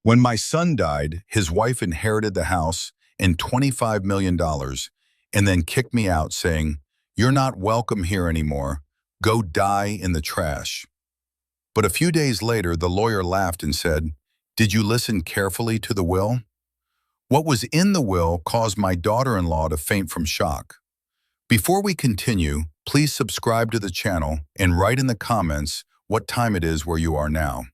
When my son died, his wife inherited the house and $25 million and then kicked me out saying, "You're not welcome here anymore. Go die in the trash." But a few days later, the lawyer laughed and said, "Did you listen carefully to the will?" What was in the will caused my daughter-in-law to faint from shock. Before we continue, please subscribe to the channel and write in the comments what time it is where you are now.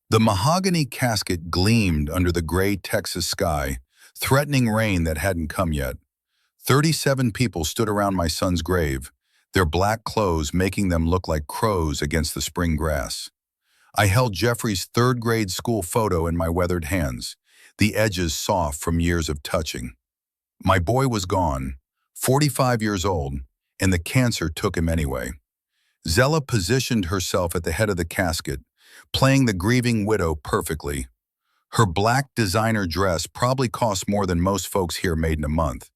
The mahogany casket gleamed under the gray Texas sky, threatening rain that hadn't come yet. 37 people stood around my son's grave, their black clothes making them look like crows against the spring grass. I held Jeffrey's third-grade school photo in my weathered hands, the edges soft from years of touching. My boy was gone, 45 years old, and the cancer took him anyway. Zella positioned herself at the head of the casket, playing the grieving widow perfectly. Her black designer dress probably cost more than most folks here made in a month.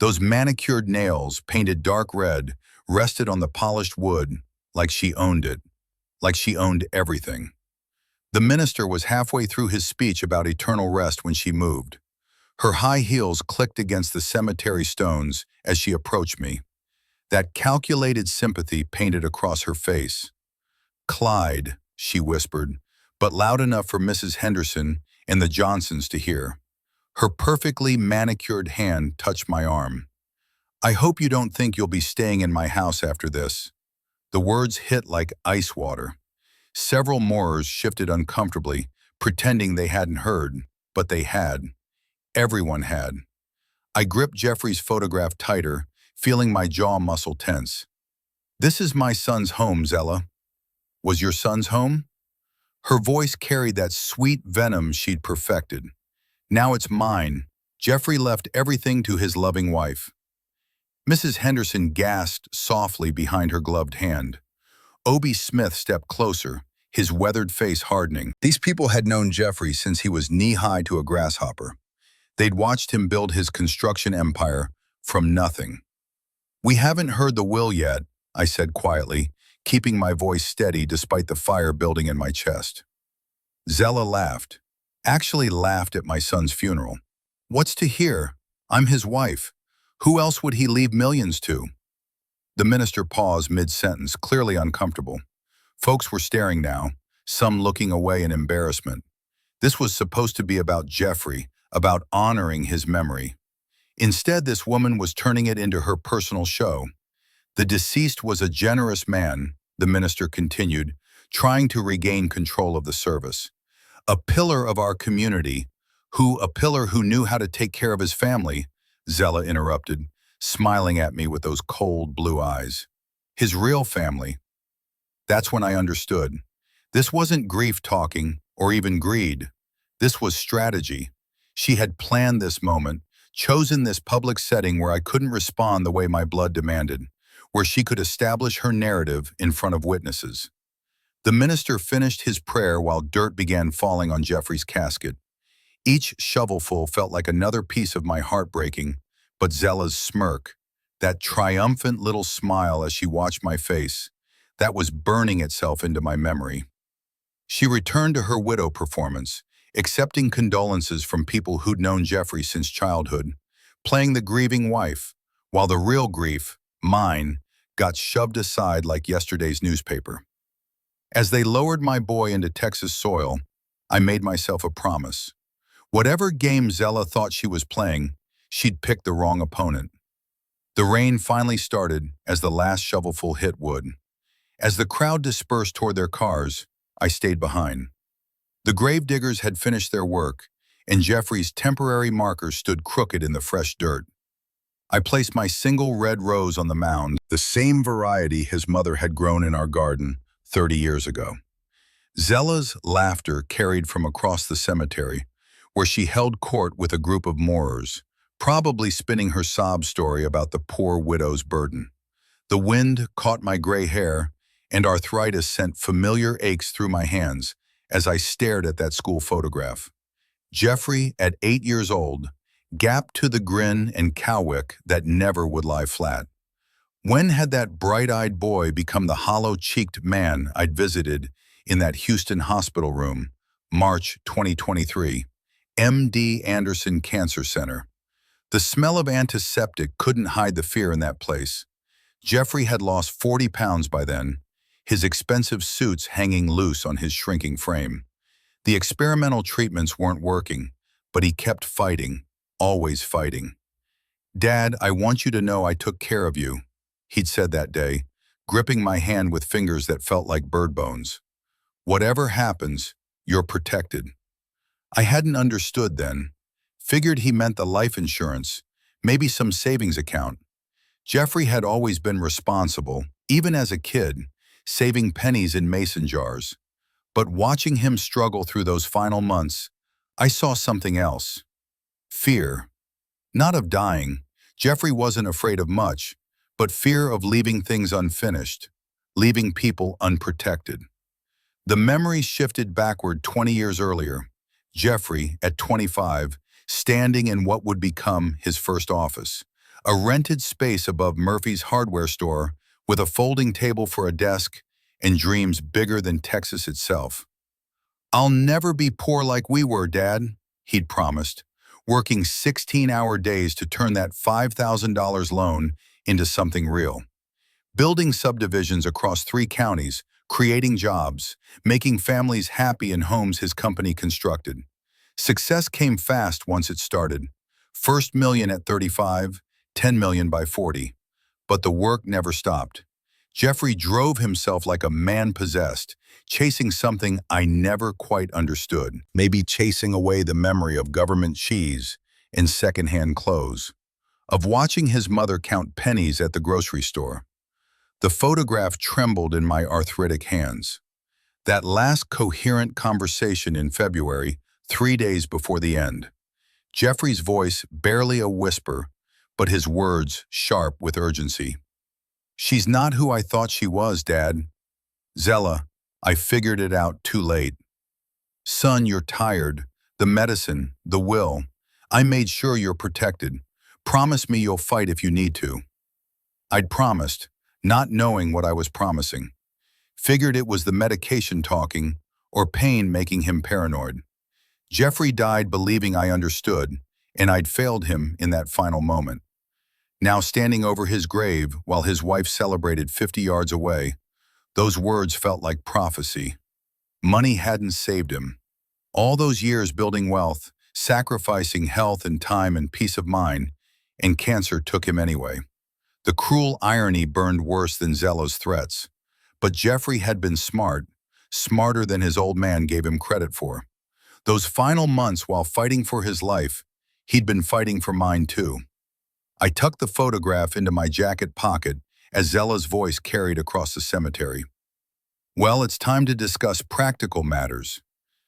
Those manicured nails, painted dark red, rested on the polished wood like she owned it, like she owned everything. The minister was halfway through his speech about eternal rest when she moved. Her high heels clicked against the cemetery stones as she approached me. That calculated sympathy painted across her face. "Clyde," she whispered, but loud enough for Mrs. Henderson and the Johnsons to hear. Her perfectly manicured hand touched my arm. "I hope you don't think you'll be staying in my house after this." The words hit like ice water. Several mourners shifted uncomfortably, pretending they hadn't heard, but they had. Everyone had. I gripped Jeffrey's photograph tighter, feeling my jaw muscle tense. "This is my son's home, Zella." "Was your son's home?" Her voice carried that sweet venom she'd perfected. "Now it's mine." Jeffrey left everything to his loving wife. Mrs. Henderson gasped softly behind her gloved hand. Obie Smith stepped closer, his weathered face hardening. These people had known Jeffrey since he was knee-high to a grasshopper. They'd watched him build his construction empire from nothing. "We haven't heard the will yet," I said quietly, keeping my voice steady despite the fire building in my chest. Zella laughed, actually laughed at my son's funeral. "What's to hear? I'm his wife. Who else would he leave millions to?" The minister paused mid-sentence, clearly uncomfortable. Folks were staring now, some looking away in embarrassment. This was supposed to be about Jeffrey, about honoring his memory. Instead, this woman was turning it into her personal show. "The deceased was a generous man," the minister continued, trying to regain control of the service. "A pillar of our community, a pillar who knew how to take care of his family," Zella interrupted, smiling at me with those cold blue eyes. "His real family." That's when I understood. This wasn't grief talking, or even greed. This was strategy. She had planned this moment, chosen this public setting where I couldn't respond the way my blood demanded, where she could establish her narrative in front of witnesses. The minister finished his prayer while dirt began falling on Jeffrey's casket. Each shovelful felt like another piece of my heart breaking, but Zella's smirk, that triumphant little smile as she watched my face, that was burning itself into my memory. She returned to her widow performance, accepting condolences from people who'd known Jeffrey since childhood, playing the grieving wife, while the real grief, mine, got shoved aside like yesterday's newspaper. As they lowered my boy into Texas soil, I made myself a promise. Whatever game Zella thought she was playing, she'd picked the wrong opponent. The rain finally started as the last shovelful hit wood. As the crowd dispersed toward their cars, I stayed behind. The gravediggers had finished their work, and Jeffrey's temporary marker stood crooked in the fresh dirt. I placed my single red rose on the mound, the same variety his mother had grown in our garden 30 years ago. Zella's laughter carried from across the cemetery, where she held court with a group of mourners, probably spinning her sob story about the poor widow's burden. The wind caught my gray hair, and arthritis sent familiar aches through my hands as I stared at that school photograph. Jeffrey, at 8 years old, gapped to the grin and cowwick that never would lie flat. When had that bright-eyed boy become the hollow-cheeked man I'd visited in that Houston hospital room, March 2023. MD Anderson Cancer Center. The smell of antiseptic couldn't hide the fear in that place. Jeffrey had lost 40 pounds by then, his expensive suits hanging loose on his shrinking frame. The experimental treatments weren't working, but he kept fighting, always fighting. "Dad, I want you to know I took care of you," he'd said that day, gripping my hand with fingers that felt like bird bones. "Whatever happens, you're protected." I hadn't understood then. Figured he meant the life insurance, maybe some savings account. Jeffrey had always been responsible, even as a kid, saving pennies in mason jars. But watching him struggle through those final months, I saw something else. Fear. Not of dying. Jeffrey wasn't afraid of much, but fear of leaving things unfinished, leaving people unprotected. The memory shifted backward 20 years earlier. Jeffrey, at 25, standing in what would become his first office, a rented space above Murphy's hardware store with a folding table for a desk and dreams bigger than Texas itself. "I'll never be poor like we were, Dad," he'd promised, working 16-hour days to turn that $5,000 loan into something real. Building subdivisions across 3 counties, creating jobs, making families happy in homes his company constructed. Success came fast once it started. First million at 35, 10 million by 40. But the work never stopped. Jeffrey drove himself like a man possessed, chasing something I never quite understood. Maybe chasing away the memory of government cheese and secondhand clothes, of watching his mother count pennies at the grocery store. The photograph trembled in my arthritic hands. That last coherent conversation in February, 3 days before the end. Jeffrey's voice barely a whisper, but his words sharp with urgency. "She's not who I thought she was, Dad. Zella, I figured it out too late. Son, you're tired. The medicine, the will. I made sure you're protected. Promise me you'll fight if you need to." I'd promised, not knowing what I was promising. Figured it was the medication talking, or pain making him paranoid. Jeffrey died believing I understood, and I'd failed him in that final moment. Now standing over his grave while his wife celebrated 50 yards away, those words felt like prophecy. Money hadn't saved him. All those years building wealth, sacrificing health and time and peace of mind, and cancer took him anyway. The cruel irony burned worse than Zella's threats. But Jeffrey had been smart, smarter than his old man gave him credit for. Those final months while fighting for his life, he'd been fighting for mine too. I tucked the photograph into my jacket pocket as Zella's voice carried across the cemetery. "Well, it's time to discuss practical matters."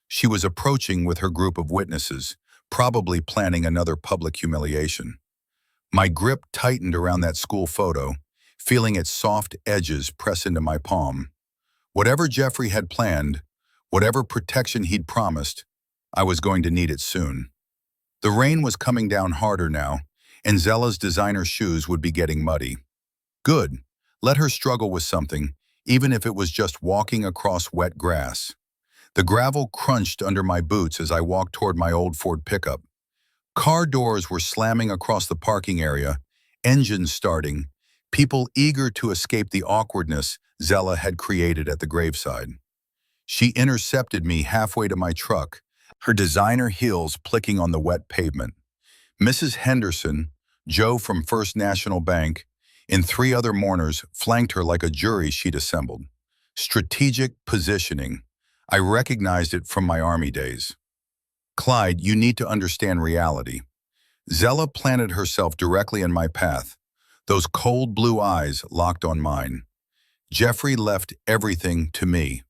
She was approaching with her group of witnesses, probably planning another public humiliation. My grip tightened around that school photo, feeling its soft edges press into my palm. Whatever Jeffrey had planned, whatever protection he'd promised, I was going to need it soon. The rain was coming down harder now, and Zella's designer shoes would be getting muddy. Good. Let her struggle with something, even if it was just walking across wet grass. The gravel crunched under my boots as I walked toward my old Ford pickup. Car doors were slamming across the parking area, engines starting, people eager to escape the awkwardness Zella had created at the graveside. She intercepted me halfway to my truck, her designer heels plicking on the wet pavement. Mrs. Henderson, Joe from First National Bank, and 3 other mourners flanked her like a jury she'd assembled. Strategic positioning. I recognized it from my Army days. "Clyde, you need to understand reality." Zella planted herself directly in my path, those cold blue eyes locked on mine. Jeffrey left everything to me.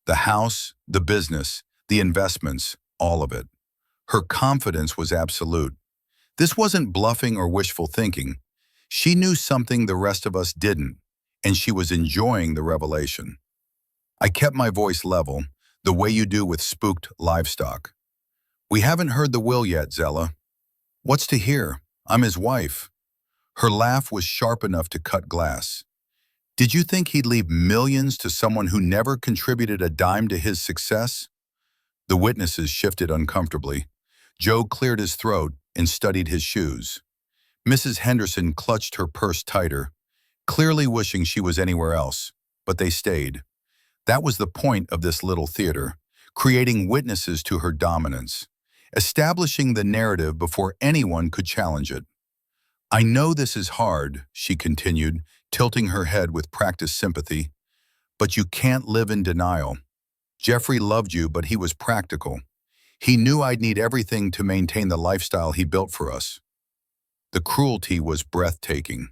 The house, the business, the investments, all of it. Her confidence was absolute. This wasn't bluffing or wishful thinking. She knew something the rest of us didn't, and she was enjoying the revelation. I kept my voice level, the way you do with spooked livestock. "We haven't heard the will yet, Zella." "What's to hear? I'm his wife." Her laugh was sharp enough to cut glass. "Did you think he'd leave millions to someone who never contributed a dime to his success?" The witnesses shifted uncomfortably. Joe cleared his throat and studied his shoes. Mrs. Henderson clutched her purse tighter, clearly wishing she was anywhere else, but they stayed. That was the point of this little theater, creating witnesses to her dominance, establishing the narrative before anyone could challenge it. "I know this is hard," she continued, tilting her head with practiced sympathy, "but you can't live in denial. Jeffrey loved you, but he was practical. He knew I'd need everything to maintain the lifestyle he built for us." The cruelty was breathtaking.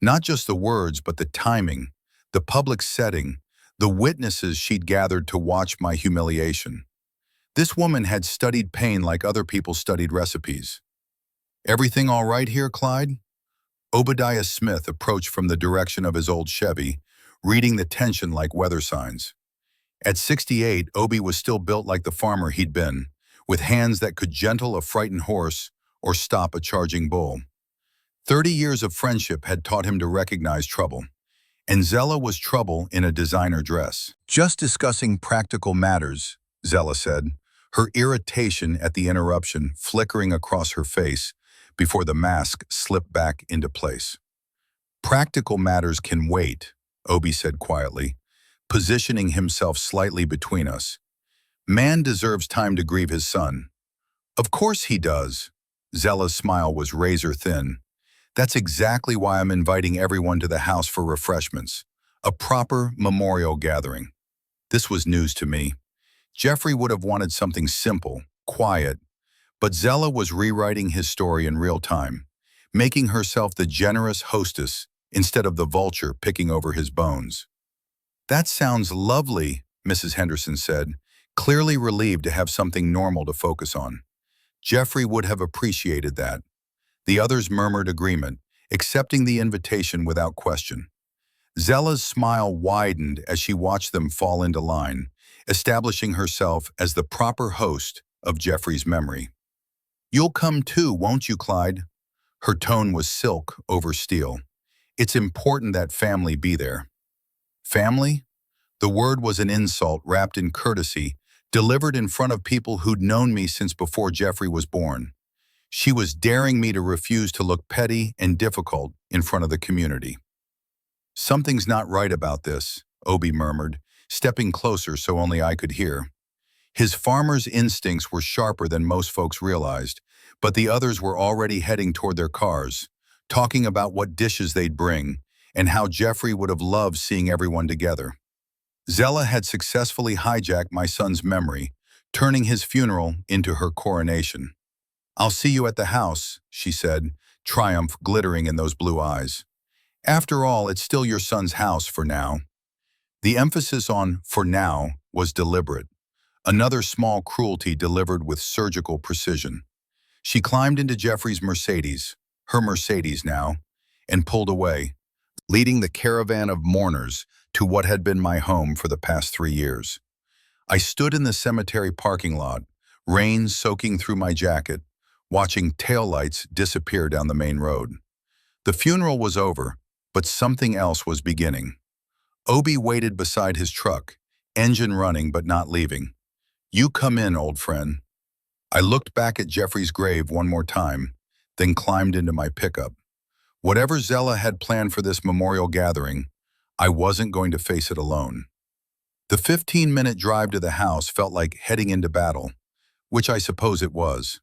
Not just the words, but the timing, the public setting, the witnesses she'd gathered to watch my humiliation. This woman had studied pain like other people studied recipes. "Everything all right here, Clyde?" Obadiah Smith approached from the direction of his old Chevy, reading the tension like weather signs. At 68, Obi was still built like the farmer he'd been, with hands that could gentle a frightened horse or stop a charging bull. 30 years of friendship had taught him to recognize trouble, and Zella was trouble in a designer dress. "Just discussing practical matters," Zella said, her irritation at the interruption flickering across her face before the mask slipped back into place. "Practical matters can wait," Obi said quietly, positioning himself slightly between us. "Man deserves time to grieve his son." "Of course he does." Zella's smile was razor thin. "That's exactly why I'm inviting everyone to the house for refreshments, a proper memorial gathering." This was news to me. Jeffrey would have wanted something simple, quiet, but Zella was rewriting his story in real time, making herself the generous hostess instead of the vulture picking over his bones. "That sounds lovely," Mrs. Henderson said, clearly relieved to have something normal to focus on. Jeffrey would have appreciated that. The others murmured agreement, accepting the invitation without question. Zella's smile widened as she watched them fall into line, establishing herself as the proper host of Jeffrey's memory. "You'll come too, won't you, Clyde?" Her tone was silk over steel. "It's important that family be there." Family? The word was an insult wrapped in courtesy, delivered in front of people who'd known me since before Jeffrey was born. She was daring me to refuse to look petty and difficult in front of the community. "Something's not right about this," Obi murmured, stepping closer so only I could hear. His farmer's instincts were sharper than most folks realized, but the others were already heading toward their cars, talking about what dishes they'd bring and how Jeffrey would have loved seeing everyone together. Zella had successfully hijacked my son's memory, turning his funeral into her coronation. "I'll see you at the house," she said, triumph glittering in those blue eyes. "After all, it's still your son's house for now." The emphasis on "for now" was deliberate, another small cruelty delivered with surgical precision. She climbed into Jeffrey's Mercedes, her Mercedes now, and pulled away, leading the caravan of mourners to what had been my home for the past 3 years. I stood in the cemetery parking lot, rain soaking through my jacket, watching taillights disappear down the main road. The funeral was over, but something else was beginning. Obi waited beside his truck, engine running but not leaving. "You come in, old friend." I looked back at Jeffrey's grave one more time, then climbed into my pickup. Whatever Zella had planned for this memorial gathering, I wasn't going to face it alone. The 15-minute drive to the house felt like heading into battle, which I suppose it was.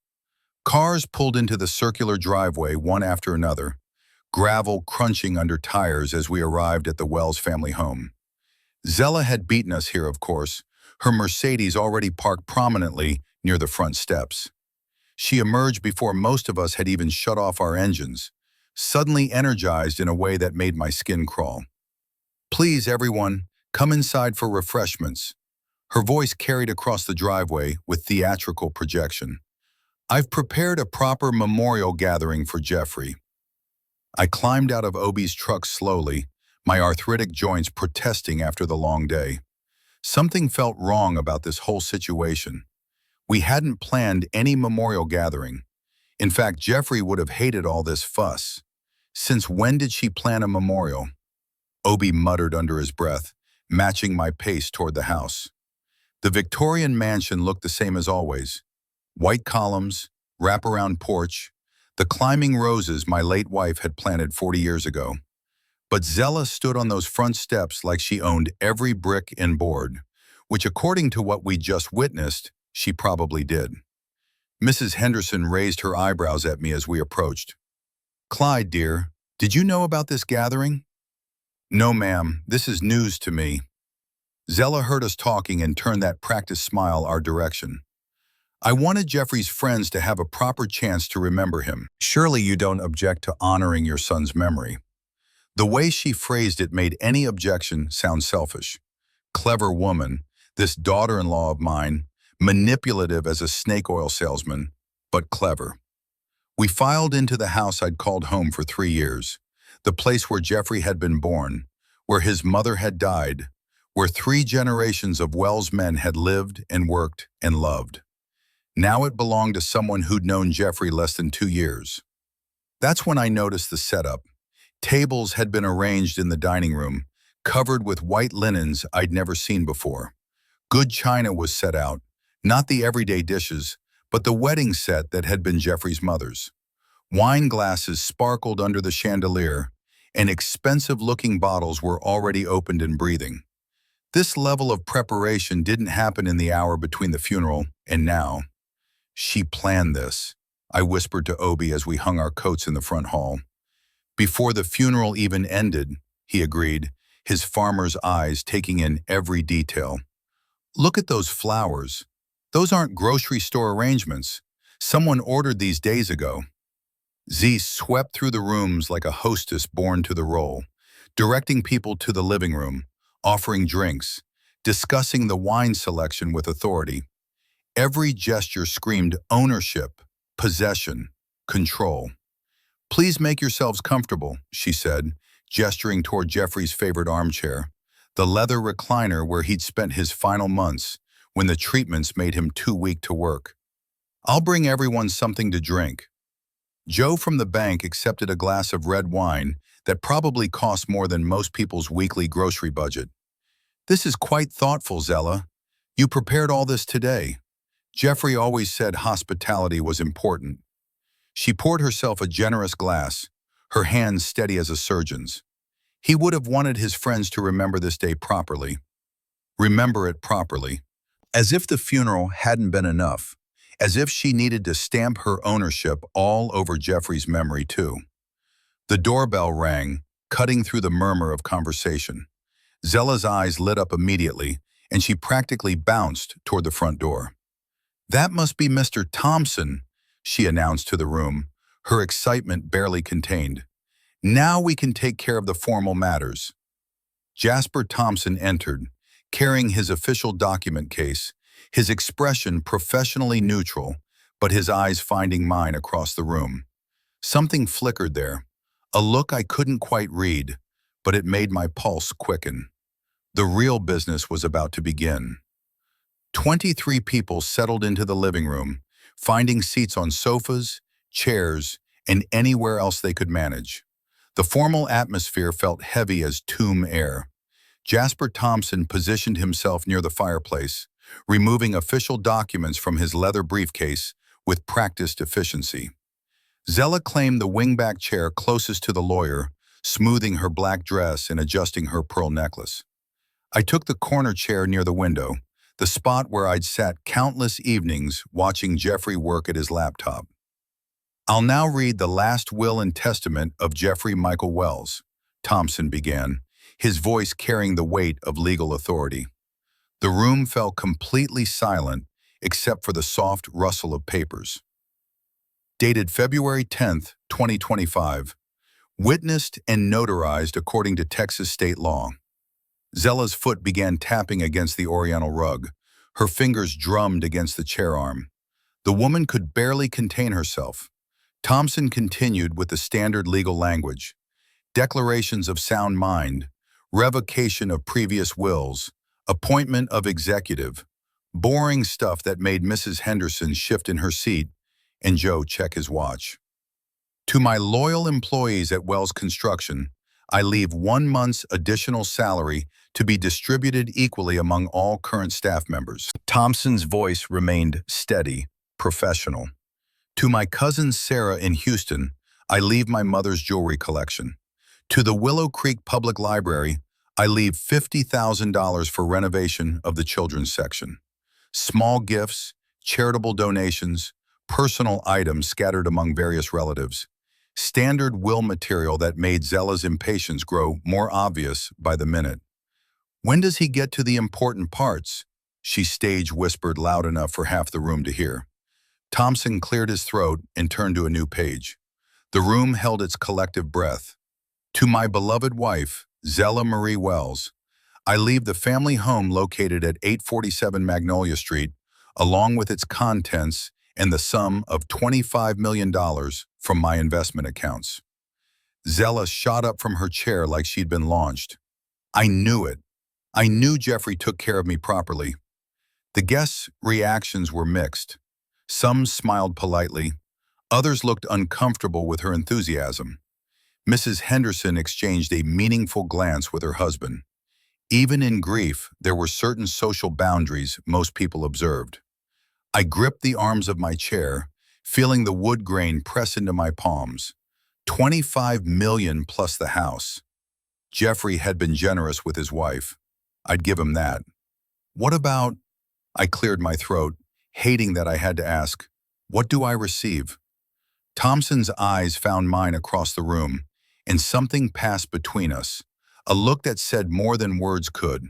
Cars pulled into the circular driveway one after another, gravel crunching under tires as we arrived at the Wells family home. Zella had beaten us here, of course, her Mercedes already parked prominently near the front steps. She emerged before most of us had even shut off our engines, suddenly energized in a way that made my skin crawl. "Please, everyone, come inside for refreshments." Her voice carried across the driveway with theatrical projection. "I've prepared a proper memorial gathering for Jeffrey." I climbed out of Obi's truck slowly, my arthritic joints protesting after the long day. Something felt wrong about this whole situation. We hadn't planned any memorial gathering. In fact, Jeffrey would have hated all this fuss. Since when did she plan a memorial? Obi muttered under his breath, matching my pace toward the house. The Victorian mansion looked the same as always. White columns, wraparound porch, the climbing roses my late wife had planted 40 years ago. But Zella stood on those front steps like she owned every brick and board, which according to what we just witnessed, she probably did. Mrs. Henderson raised her eyebrows at me as we approached. "Clyde, dear, did you know about this gathering?" "No, ma'am, this is news to me." Zella heard us talking and turned that practiced smile our direction. "I wanted Jeffrey's friends to have a proper chance to remember him. Surely you don't object to honoring your son's memory." The way she phrased it made any objection sound selfish. Clever woman, this daughter-in-law of mine, manipulative as a snake oil salesman, but clever. We filed into the house I'd called home for 3 years, the place where Jeffrey had been born, where his mother had died, where 3 generations of Wells men had lived and worked and loved. Now it belonged to someone who'd known Jeffrey less than 2 years. That's when I noticed the setup. Tables had been arranged in the dining room, covered with white linens I'd never seen before. Good china was set out, not the everyday dishes, but the wedding set that had been Jeffrey's mother's. Wine glasses sparkled under the chandelier, and expensive-looking bottles were already opened and breathing. This level of preparation didn't happen in the hour between the funeral and now. "She planned this," I whispered to Obi as we hung our coats in the front hall. "Before the funeral even ended," he agreed, his farmer's eyes taking in every detail. "Look at those flowers. Those aren't grocery store arrangements. Someone ordered these days ago." Z swept through the rooms like a hostess born to the role, directing people to the living room, offering drinks, discussing the wine selection with authority. Every gesture screamed ownership, possession, control. "Please make yourselves comfortable," she said, gesturing toward Jeffrey's favorite armchair, the leather recliner where he'd spent his final months when the treatments made him too weak to work. "I'll bring everyone something to drink." Joe from the bank accepted a glass of red wine that probably cost more than most people's weekly grocery budget. "This is quite thoughtful, Zella. You prepared all this today. Jeffrey always said hospitality was important." She poured herself a generous glass, her hands steady as a surgeon's. He would have wanted his friends to remember this day properly. Remember it properly. As if the funeral hadn't been enough. As if she needed to stamp her ownership all over Jeffrey's memory too. The doorbell rang, cutting through the murmur of conversation. Zella's eyes lit up immediately, and she practically bounced toward the front door. "That must be Mr. Thompson," she announced to the room, her excitement barely contained. "Now we can take care of the formal matters." Jasper Thompson entered, carrying his official document case, his expression professionally neutral, but his eyes finding mine across the room. Something flickered there, a look I couldn't quite read, but it made my pulse quicken. The real business was about to begin. 23 people settled into the living room, finding seats on sofas, chairs, and anywhere else they could manage. The formal atmosphere felt heavy as tomb air. Jasper Thompson positioned himself near the fireplace, removing official documents from his leather briefcase with practiced efficiency. Zella claimed the wingback chair closest to the lawyer, smoothing her black dress and adjusting her pearl necklace. I took the corner chair near the window, the spot where I'd sat countless evenings watching Jeffrey work at his laptop. "I'll now read the last will and testament of Jeffrey Michael Wells," Thompson began, his voice carrying the weight of legal authority. The room fell completely silent except for the soft rustle of papers. Dated February 10th, 2025. Witnessed and notarized according to Texas state law. Zella's foot began tapping against the oriental rug. Her fingers drummed against the chair arm. The woman could barely contain herself. Thompson continued with the standard legal language. Declarations of sound mind, revocation of previous wills, appointment of executive, boring stuff that made Mrs. Henderson shift in her seat and Joe check his watch. "To my loyal employees at Wells Construction, I leave 1 month's additional salary to be distributed equally among all current staff members. Thompson's voice remained steady, professional. To my cousin Sarah in Houston, I leave my mother's jewelry collection. To the Willow Creek Public Library, I leave $50,000 for renovation of the children's section. Small gifts, charitable donations, personal items scattered among various relatives. Standard will material that made Zella's impatience grow more obvious by the minute. "When does he get to the important parts?" she stage whispered loud enough for half the room to hear. Thompson cleared his throat and turned to a new page. The room held its collective breath. To my beloved wife, Zella Marie Wells, I leave the family home located at 847 Magnolia Street, along with its contents and the sum of $25 million from my investment accounts. Zella shot up from her chair like she'd been launched. I knew it. I knew Jeffrey took care of me properly. The guests' reactions were mixed. Some smiled politely. Others looked uncomfortable with her enthusiasm. Mrs. Henderson exchanged a meaningful glance with her husband. Even in grief, there were certain social boundaries most people observed. I gripped the arms of my chair, feeling the wood grain press into my palms. 25 million plus the house. Jeffrey had been generous with his wife. I'd give him that. What about... I cleared my throat, hating that I had to ask, what do I receive? Thompson's eyes found mine across the room, and something passed between us, a look that said more than words could.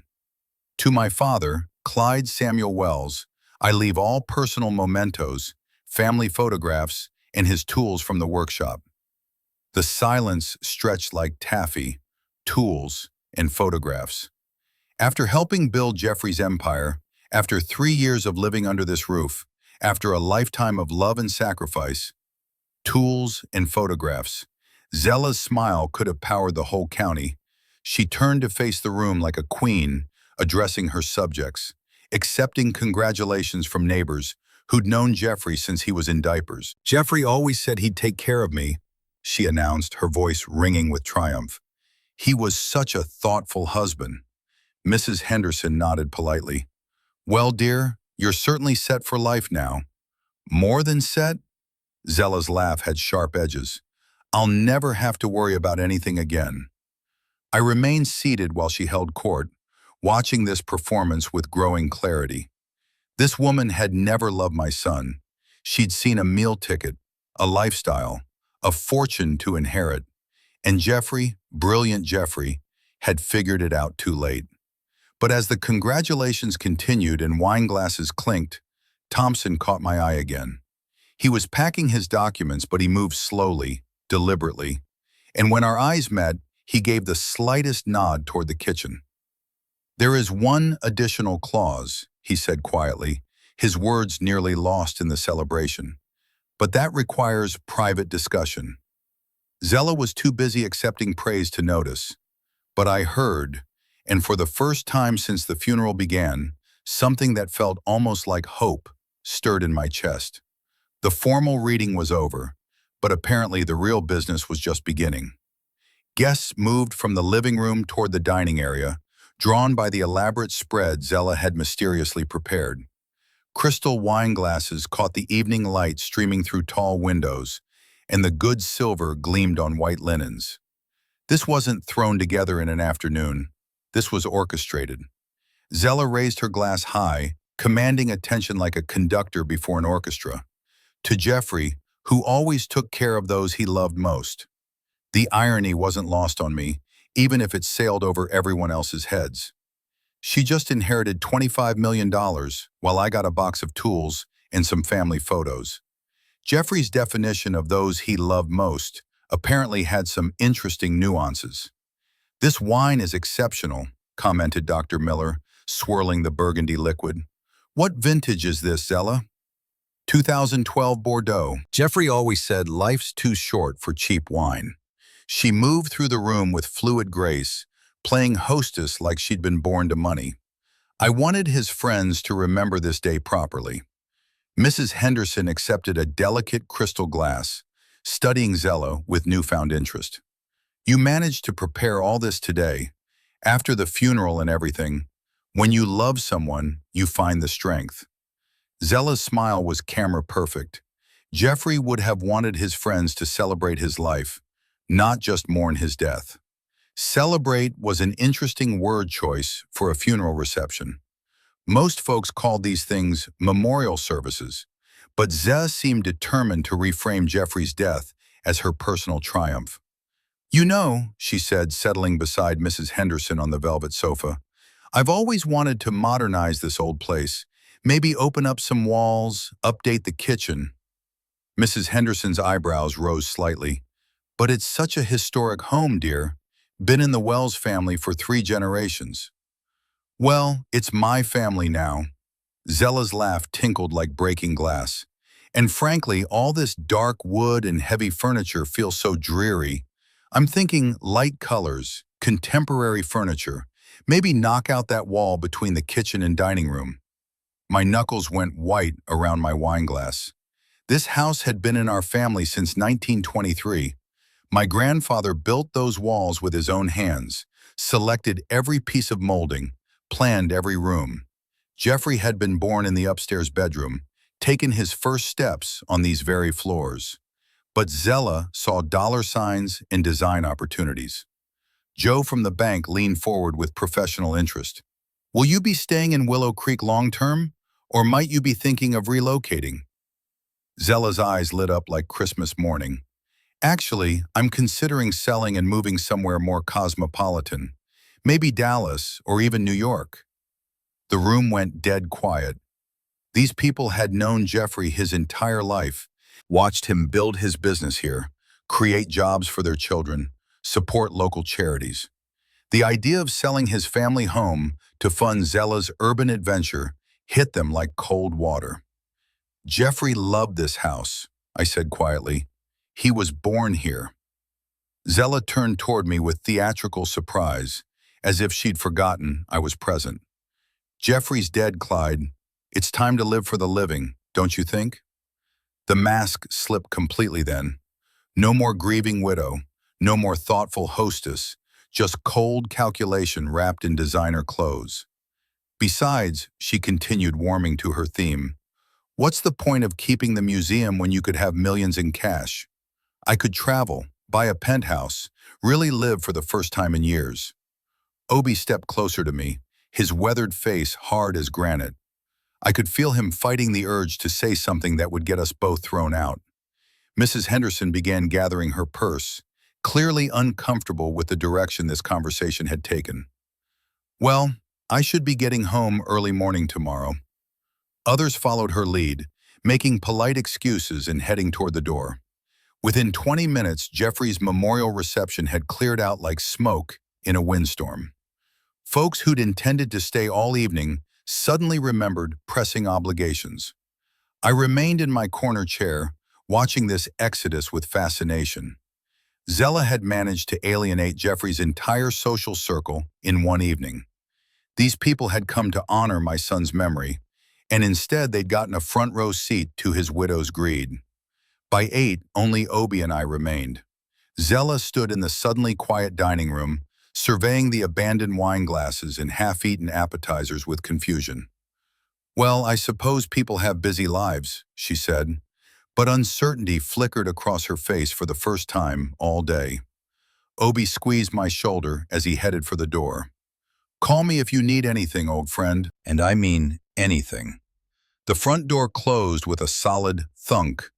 To my father, Clyde Samuel Wells, I leave all personal mementos, family photographs, and his tools from the workshop. The silence stretched like taffy, tools, and photographs. After helping build Jeffrey's empire, after 3 years of living under this roof, after a lifetime of love and sacrifice, tools and photographs, Zella's smile could have powered the whole county. She turned to face the room like a queen, addressing her subjects, accepting congratulations from neighbors who'd known Jeffrey since he was in diapers. "Jeffrey always said he'd take care of me," she announced, her voice ringing with triumph. "He was such a thoughtful husband." Mrs. Henderson nodded politely. "Well, dear, you're certainly set for life now." "More than set?" Zella's laugh had sharp edges. "I'll never have to worry about anything again." I remained seated while she held court, watching this performance with growing clarity. This woman had never loved my son. She'd seen a meal ticket, a lifestyle, a fortune to inherit. And Jeffrey, brilliant Jeffrey, had figured it out too late. But as the congratulations continued and wine glasses clinked, Thompson caught my eye again. He was packing his documents, but he moved slowly, deliberately. And when our eyes met, he gave the slightest nod toward the kitchen. "There is one additional clause," he said quietly, his words nearly lost in the celebration. "But that requires private discussion." Zella was too busy accepting praise to notice. But I heard, and for the first time since the funeral began, something that felt almost like hope stirred in my chest. The formal reading was over, but apparently the real business was just beginning. Guests moved from the living room toward the dining area, drawn by the elaborate spread Zella had mysteriously prepared. Crystal wine glasses caught the evening light streaming through tall windows, and the good silver gleamed on white linens. This wasn't thrown together in an afternoon. This was orchestrated. Zella raised her glass high, commanding attention like a conductor before an orchestra. To Jeffrey, who always took care of those he loved most. The irony wasn't lost on me, even if it sailed over everyone else's heads. She just inherited $25 million, while I got a box of tools and some family photos. Jeffrey's definition of those he loved most apparently had some interesting nuances. "This wine is exceptional," commented Dr. Miller, swirling the burgundy liquid. "What vintage is this, Zella?" 2012 Bordeaux. Jeffrey always said life's too short for cheap wine. She moved through the room with fluid grace, playing hostess like she'd been born to money. I wanted his friends to remember this day properly. Mrs. Henderson accepted a delicate crystal glass, studying Zella with newfound interest. You managed to prepare all this today, after the funeral and everything. When you love someone, you find the strength. Zella's smile was camera perfect. Jeffrey would have wanted his friends to celebrate his life, not just mourn his death. Celebrate was an interesting word choice for a funeral reception. Most folks called these things memorial services, but Zella seemed determined to reframe Jeffrey's death as her personal triumph. You know, she said, settling beside Mrs. Henderson on the velvet sofa, I've always wanted to modernize this old place. Maybe open up some walls, update the kitchen. Mrs. Henderson's eyebrows rose slightly. But it's such a historic home, dear. Been in the Wells family for 3 generations. Well, it's my family now. Zella's laugh tinkled like breaking glass. And frankly, all this dark wood and heavy furniture feels so dreary. I'm thinking light colors, contemporary furniture. Maybe knock out that wall between the kitchen and dining room. My knuckles went white around my wine glass. This house had been in our family since 1923. My grandfather built those walls with his own hands, selected every piece of molding, planned every room. Jeffrey had been born in the upstairs bedroom, taken his first steps on these very floors. But Zella saw dollar signs and design opportunities. Joe from the bank leaned forward with professional interest. Will you be staying in Willow Creek long-term, or might you be thinking of relocating? Zella's eyes lit up like Christmas morning. Actually, I'm considering selling and moving somewhere more cosmopolitan. Maybe Dallas or even New York. The room went dead quiet. These people had known Jeffrey his entire life, watched him build his business here, create jobs for their children, support local charities. The idea of selling his family home to fund Zella's urban adventure hit them like cold water. Jeffrey loved this house, I said quietly. He was born here. Zella turned toward me with theatrical surprise, as if she'd forgotten I was present. Jeffrey's dead, Clyde. It's time to live for the living, don't you think? The mask slipped completely then. No more grieving widow, no more thoughtful hostess, just cold calculation wrapped in designer clothes. Besides, she continued, warming to her theme, what's the point of keeping the museum when you could have millions in cash? I could travel, buy a penthouse, really live for the first time in years. Obi stepped closer to me, his weathered face hard as granite. I could feel him fighting the urge to say something that would get us both thrown out. Mrs. Henderson began gathering her purse, clearly uncomfortable with the direction this conversation had taken. Well, I should be getting home early morning tomorrow. Others followed her lead, making polite excuses and heading toward the door. Within 20 minutes, Jeffrey's memorial reception had cleared out like smoke in a windstorm. Folks who'd intended to stay all evening suddenly remembered pressing obligations. I remained in my corner chair, watching this exodus with fascination. Zella had managed to alienate Jeffrey's entire social circle in one evening. These people had come to honor my son's memory, and instead they'd gotten a front row seat to his widow's greed. By 8, only Obi and I remained. Zella stood in the suddenly quiet dining room, surveying the abandoned wine glasses and half-eaten appetizers with confusion. Well, I suppose people have busy lives, she said, but uncertainty flickered across her face for the first time all day. Obi squeezed my shoulder as he headed for the door. Call me if you need anything, old friend, and I mean anything. The front door closed with a solid thunk,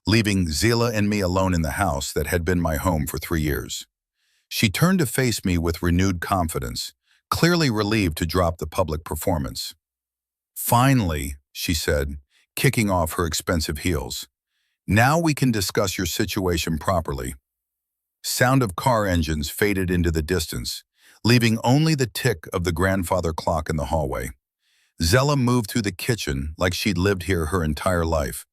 leaving Zella and me alone in the house that had been my home for 3 years. She turned to face me with renewed confidence, clearly relieved to drop the public performance. Finally, she said, kicking off her expensive heels. Now we can discuss your situation properly. Sound of car engines faded into the distance, leaving only the tick of the grandfather clock in the hallway. Zella moved through the kitchen like she'd lived here her entire life,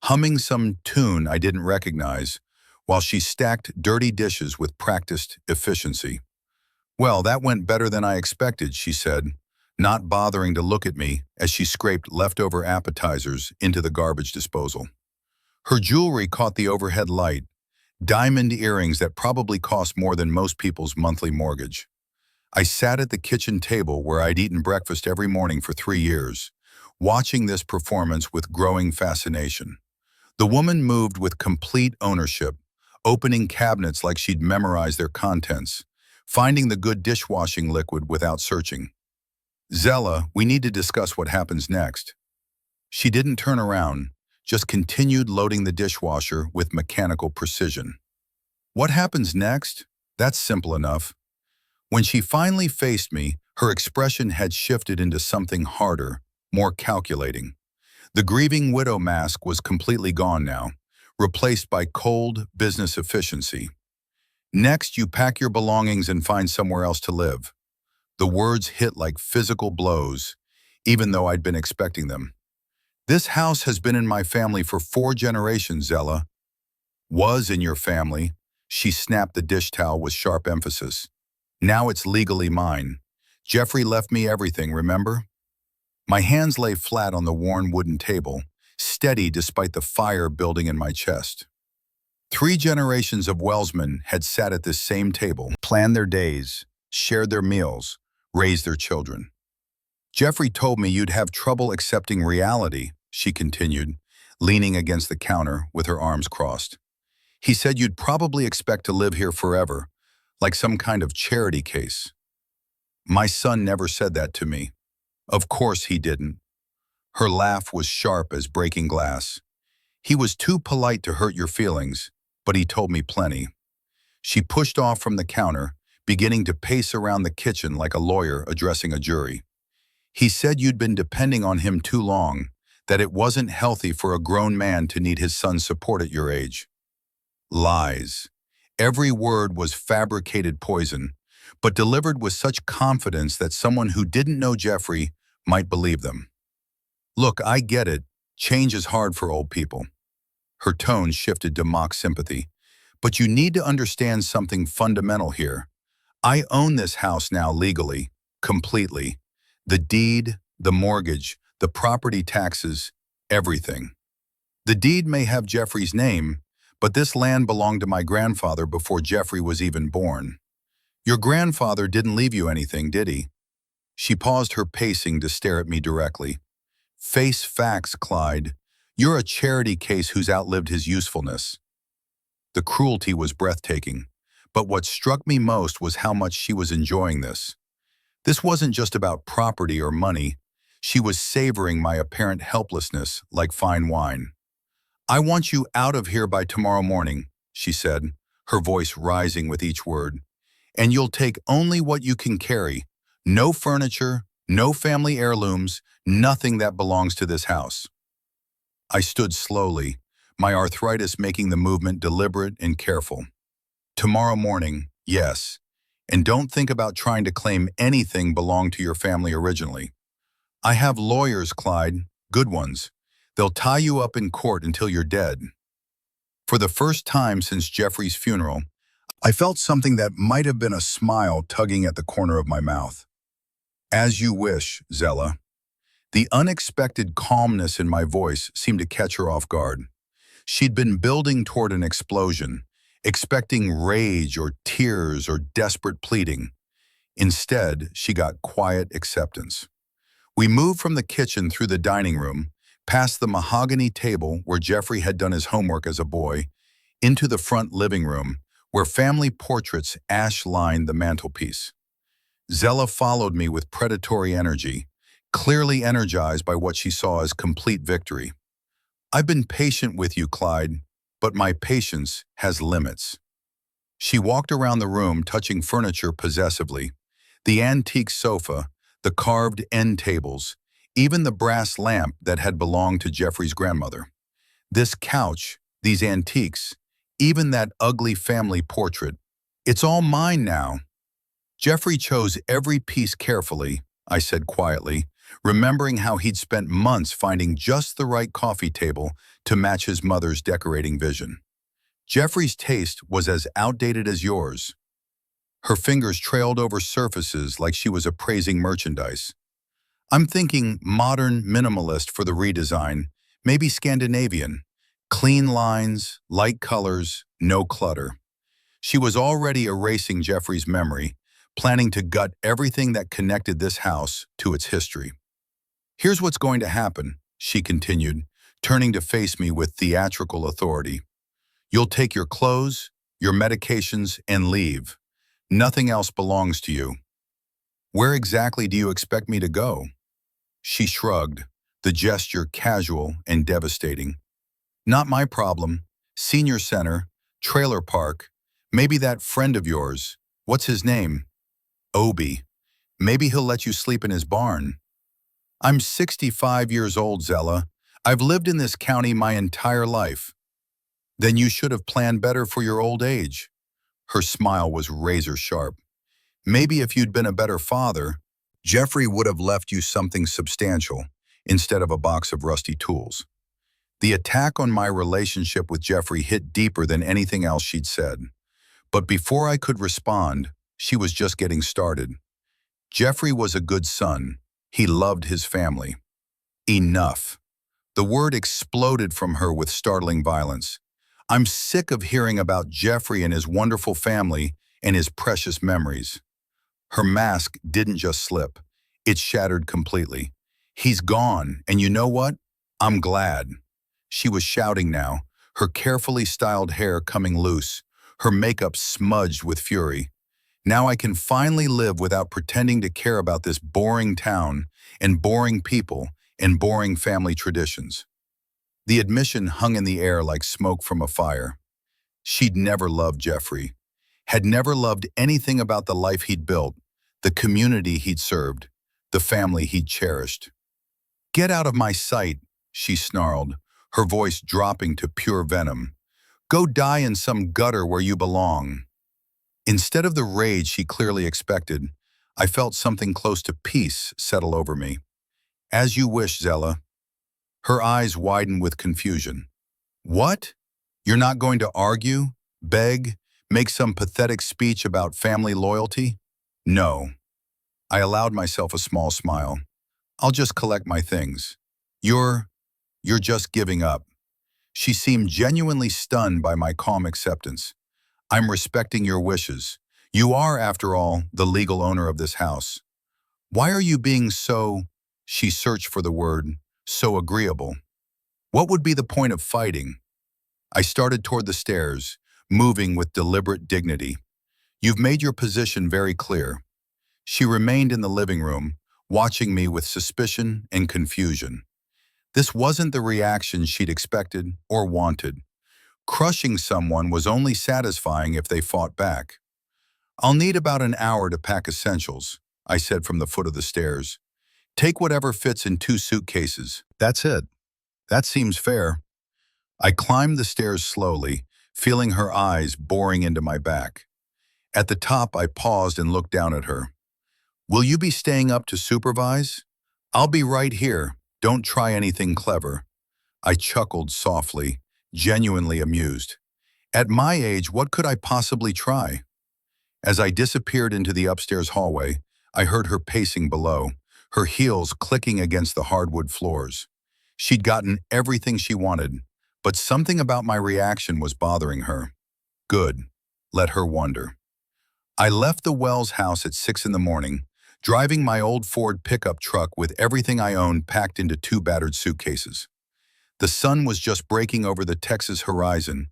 humming some tune I didn't recognize, while she stacked dirty dishes with practiced efficiency. Well, that went better than I expected, she said, not bothering to look at me as she scraped leftover appetizers into the garbage disposal. Her jewelry caught the overhead light, diamond earrings that probably cost more than most people's monthly mortgage. I sat at the kitchen table where I'd eaten breakfast every morning for 3 years, watching this performance with growing fascination. The woman moved with complete ownership, opening cabinets like she'd memorized their contents, finding the good dishwashing liquid without searching. Zella, we need to discuss what happens next. She didn't turn around, just continued loading the dishwasher with mechanical precision. What happens next? That's simple enough. When she finally faced me, her expression had shifted into something harder, more calculating. The grieving widow mask was completely gone now, replaced by cold business efficiency. Next, you pack your belongings and find somewhere else to live. The words hit like physical blows, even though I'd been expecting them. This house has been in my family for 4 generations, Zella. Was in your family. She snapped the dish towel with sharp emphasis. Now it's legally mine. Jeffrey left me everything, remember? My hands lay flat on the worn wooden table, steady despite the fire building in my chest. 3 generations of Wellsmen had sat at this same table, planned their days, shared their meals, raised their children. Jeffrey told me you'd have trouble accepting reality, she continued, leaning against the counter with her arms crossed. He said you'd probably expect to live here forever, like some kind of charity case. My son never said that to me. Of course he didn't. Her laugh was sharp as breaking glass. He was too polite to hurt your feelings, but he told me plenty. She pushed off from the counter, beginning to pace around the kitchen like a lawyer addressing a jury. He said you'd been depending on him too long, that it wasn't healthy for a grown man to need his son's support at your age. Lies. Every word was fabricated poison, but delivered with such confidence that someone who didn't know Jeffrey might believe them. Look, I get it. Change is hard for old people. Her tone shifted to mock sympathy. But you need to understand something fundamental here. I own this house now legally, completely. The deed, the mortgage, the property taxes, everything. The deed may have Jeffrey's name, but this land belonged to my grandfather before Jeffrey was even born. Your grandfather didn't leave you anything, did he? She paused her pacing to stare at me directly. Face facts, Clyde. You're a charity case who's outlived his usefulness. The cruelty was breathtaking, but what struck me most was how much she was enjoying this. This wasn't just about property or money. She was savoring my apparent helplessness like fine wine. I want you out of here by tomorrow morning, she said, her voice rising with each word. And you'll take only what you can carry. No furniture, no family heirlooms, nothing that belongs to this house. I stood slowly, my arthritis making the movement deliberate and careful. Tomorrow morning, yes. And don't think about trying to claim anything belonged to your family originally. I have lawyers, Clyde, good ones. They'll tie you up in court until you're dead. For the first time since Jeffrey's funeral, I felt something that might have been a smile tugging at the corner of my mouth. As you wish, Zella. The unexpected calmness in my voice seemed to catch her off guard. She'd been building toward an explosion, expecting rage or tears or desperate pleading. Instead, she got quiet acceptance. We moved from the kitchen through the dining room, past the mahogany table where Jeffrey had done his homework as a boy, into the front living room, where family portraits ash-lined the mantelpiece. Zella followed me with predatory energy, clearly energized by what she saw as complete victory. I've been patient with you, Clyde, but my patience has limits. She walked around the room, touching furniture possessively. The antique sofa, the carved end tables, even the brass lamp that had belonged to Jeffrey's grandmother. This couch, these antiques, even that ugly family portrait. It's all mine now. Jeffrey chose every piece carefully, I said quietly, remembering how he'd spent months finding just the right coffee table to match his mother's decorating vision. Jeffrey's taste was as outdated as yours. Her fingers trailed over surfaces like she was appraising merchandise. I'm thinking modern minimalist for the redesign, maybe Scandinavian. Clean lines, light colors, no clutter. She was already erasing Jeffrey's memory, planning to gut everything that connected this house to its history. "Here's what's going to happen," she continued, turning to face me with theatrical authority. "You'll take your clothes, your medications, and leave. Nothing else belongs to you." "Where exactly do you expect me to go?" She shrugged, the gesture casual and devastating. "Not my problem. Senior center, trailer park, maybe that friend of yours. What's his name?" "Obi. Maybe he'll let you sleep in his barn." "I'm 65 years old, Zella. I've lived in this county my entire life." "Then you should have planned better for your old age." Her smile was razor sharp. "Maybe if you'd been a better father, Jeffrey would have left you something substantial instead of a box of rusty tools." The attack on my relationship with Jeffrey hit deeper than anything else she'd said. But before I could respond, she was just getting started. Jeffrey was a good son. He loved his family. Enough. The word exploded from her with startling violence. "I'm sick of hearing about Jeffrey and his wonderful family and his precious memories." Her mask didn't just slip. It shattered completely. "He's gone, and you know what? I'm glad." She was shouting now, her carefully styled hair coming loose, her makeup smudged with fury. "Now I can finally live without pretending to care about this boring town and boring people and boring family traditions." The admission hung in the air like smoke from a fire. She'd never loved Jeffrey, had never loved anything about the life he'd built, the community he'd served, the family he'd cherished. "Get out of my sight," she snarled, her voice dropping to pure venom. "Go die in some gutter where you belong." Instead of the rage she clearly expected, I felt something close to peace settle over me. "As you wish, Zella." Her eyes widened with confusion. "What? You're not going to argue, beg, make some pathetic speech about family loyalty?" "No." I allowed myself a small smile. "I'll just collect my things." You're just giving up." She seemed genuinely stunned by my calm acceptance. "I'm respecting your wishes. You are, after all, the legal owner of this house." "Why are you being so," she searched for the word, "so agreeable? What would be the point of fighting?" I started toward the stairs, moving with deliberate dignity. "You've made your position very clear." She remained in the living room, watching me with suspicion and confusion. This wasn't the reaction she'd expected or wanted. Crushing someone was only satisfying if they fought back. "I'll need about an hour to pack essentials," I said from the foot of the stairs. "Take whatever fits in 2 suitcases. That's it." "That seems fair." I climbed the stairs slowly, feeling her eyes boring into my back. At the top, I paused and looked down at her. "Will you be staying up to supervise?" "I'll be right here. Don't try anything clever." I chuckled softly, genuinely amused. At my age, what could I possibly try? As I disappeared into the upstairs hallway, I heard her pacing below, her heels clicking against the hardwood floors. She'd gotten everything she wanted, but something about my reaction was bothering her. Good. Let her wonder. I left the Wells house at 6 in the morning, driving my old Ford pickup truck with everything I owned packed into 2 battered suitcases. The sun was just breaking over the Texas horizon,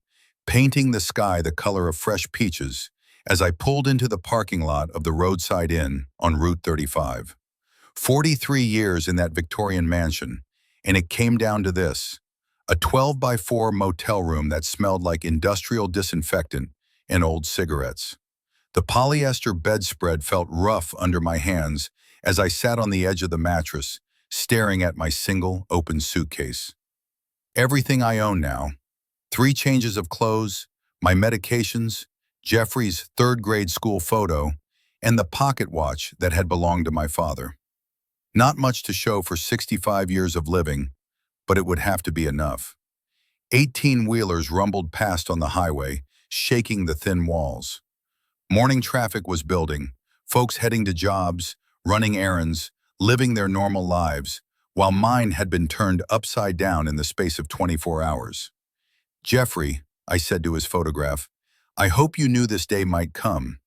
painting the sky the color of fresh peaches as I pulled into the parking lot of the roadside inn on Route 35. 43 years in that Victorian mansion, and it came down to this: a 12-by-4 motel room that smelled like industrial disinfectant and old cigarettes. The polyester bedspread felt rough under my hands as I sat on the edge of the mattress, staring at my single open suitcase. Everything I own now: 3 changes of clothes, my medications, Jeffrey's 3rd-grade school photo, and the pocket watch that had belonged to my father. Not much to show for 65 years of living, but it would have to be enough. 18-wheelers rumbled past on the highway, shaking the thin walls. Morning traffic was building, folks heading to jobs, running errands, living their normal lives, while mine had been turned upside down in the space of 24 hours. Jeffrey, I said to his photograph. I hope you knew this day might come.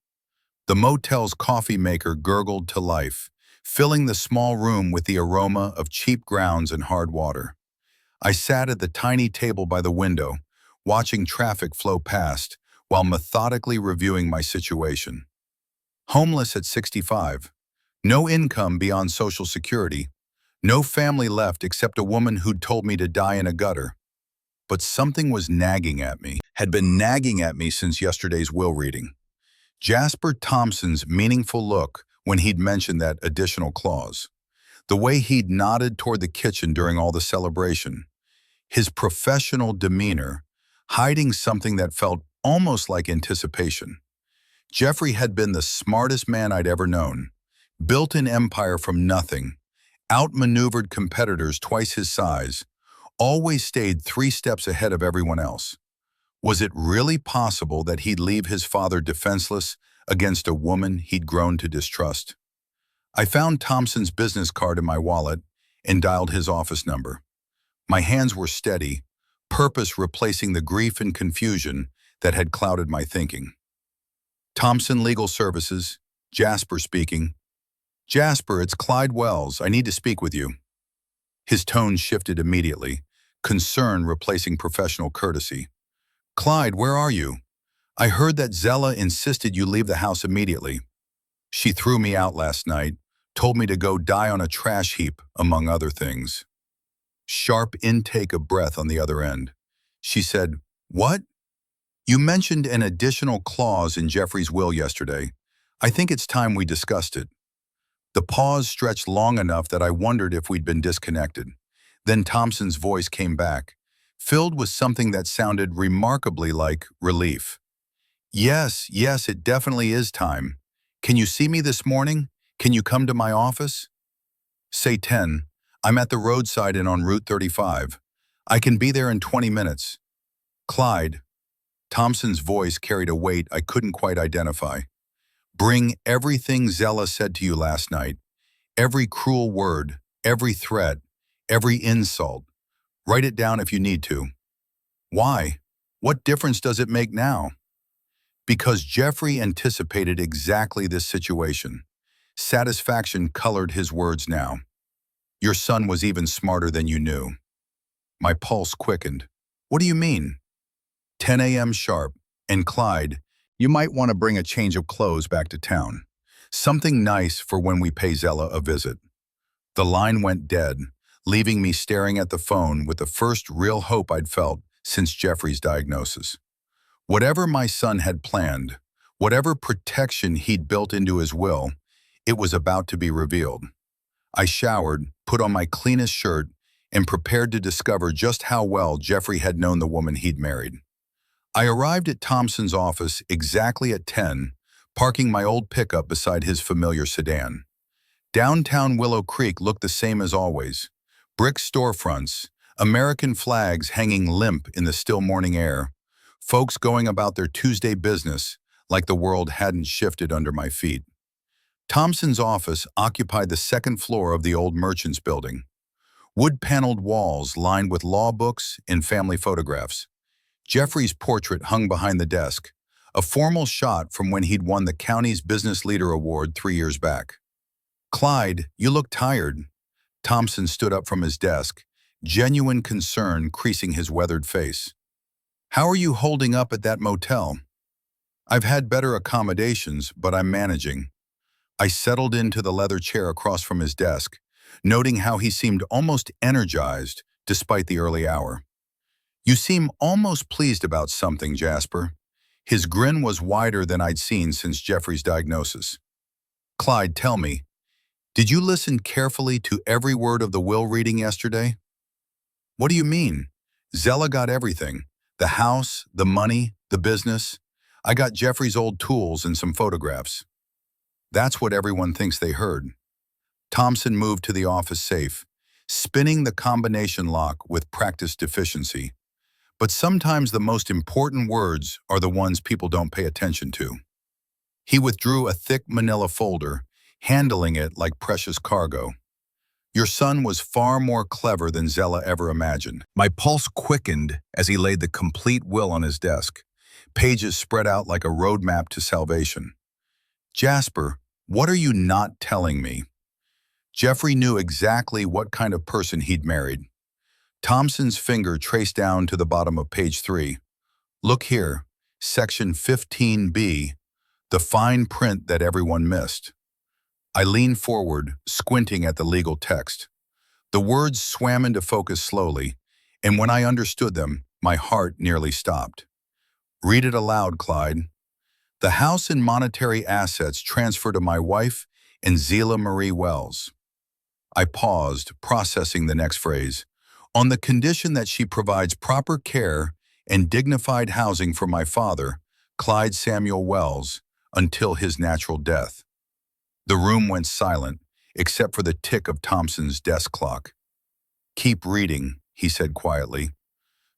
The motel's coffee maker gurgled to life, filling the small room with the aroma of cheap grounds and hard water. I sat at the tiny table by the window, watching traffic flow past, while methodically reviewing my situation. Homeless at 65, no income beyond Social Security, no family left except a woman who'd told me to die in a gutter. But something was nagging at me, had been nagging at me since yesterday's will reading. Jasper Thompson's meaningful look when he'd mentioned that additional clause. The way he'd nodded toward the kitchen during all the celebration. His professional demeanor, hiding something that felt almost like anticipation. Jeffrey had been the smartest man I'd ever known. Built an empire from nothing, outmaneuvered competitors twice his size, always stayed 3 steps ahead of everyone else. Was it really possible that he'd leave his father defenseless against a woman he'd grown to distrust? I found Thompson's business card in my wallet and dialed his office number. My hands were steady, purpose replacing the grief and confusion that had clouded my thinking. Thompson Legal Services, Jasper speaking. Jasper, it's Clyde Wells. I need to speak with you. His tone shifted immediately, concern replacing professional courtesy. Clyde, where are you? I heard that Zella insisted you leave the house immediately. She threw me out last night, told me to go die on a trash heap, among other things. Sharp intake of breath on the other end. She said, What? You mentioned an additional clause in Jeffrey's will yesterday. I think it's time we discussed it. The pause stretched long enough that I wondered if we'd been disconnected. Then Thompson's voice came back, filled with something that sounded remarkably like relief. Yes, it definitely is time. Can you see me this morning? Can you come to my office? Say 10. I'm at the roadside and on Route 35. I can be there in 20 minutes. Clyde. Thompson's voice carried a weight I couldn't quite identify. Bring everything Zella said to you last night. Every cruel word, every threat, every insult. Write it down if you need to. Why? What difference does it make now? Because Jeffrey anticipated exactly this situation. Satisfaction colored his words now. Your son was even smarter than you knew. My pulse quickened. What do you mean? 10 a.m. sharp, and Clyde, you might want to bring a change of clothes back to town. Something nice for when we pay Zella a visit. The line went dead, leaving me staring at the phone with the first real hope I'd felt since Jeffrey's diagnosis. Whatever my son had planned, whatever protection he'd built into his will, it was about to be revealed. I showered, put on my cleanest shirt, and prepared to discover just how well Jeffrey had known the woman he'd married. I arrived at Thompson's office exactly at 10, parking my old pickup beside his familiar sedan. Downtown Willow Creek looked the same as always. Brick storefronts, American flags hanging limp in the still morning air, folks going about their Tuesday business like the world hadn't shifted under my feet. Thompson's office occupied the second floor of the old Merchants Building. Wood-paneled walls lined with law books and family photographs. Jeffrey's portrait hung behind the desk, a formal shot from when he'd won the county's Business Leader Award 3 years back. Clyde, you look tired. Thompson stood up from his desk, genuine concern creasing his weathered face. How are you holding up at that motel? I've had better accommodations, but I'm managing. I settled into the leather chair across from his desk, noting how he seemed almost energized despite the early hour. You seem almost pleased about something, Jasper. His grin was wider than I'd seen since Jeffrey's diagnosis. Clyde, tell me, did you listen carefully to every word of the will reading yesterday? What do you mean? Zella got everything. The house, the money, the business. I got Jeffrey's old tools and some photographs. That's what everyone thinks they heard. Thompson moved to the office safe, spinning the combination lock with practiced efficiency. But sometimes the most important words are the ones people don't pay attention to. He withdrew a thick manila folder, handling it like precious cargo. Your son was far more clever than Zella ever imagined. My pulse quickened as he laid the complete will on his desk, pages spread out like a roadmap to salvation. Jasper, what are you not telling me? Jeffrey knew exactly what kind of person he'd married. Thompson's finger traced down to the bottom of page 3. Look here, section 15B, the fine print that everyone missed. I leaned forward, squinting at the legal text. The words swam into focus slowly, and when I understood them, my heart nearly stopped. Read it aloud, Clyde. The house and monetary assets transfer to my wife and Zela Marie Wells. I paused, processing the next phrase. On the condition that she provides proper care and dignified housing for my father, Clyde Samuel Wells, until his natural death. The room went silent, except for the tick of Thompson's desk clock. Keep reading, he said quietly.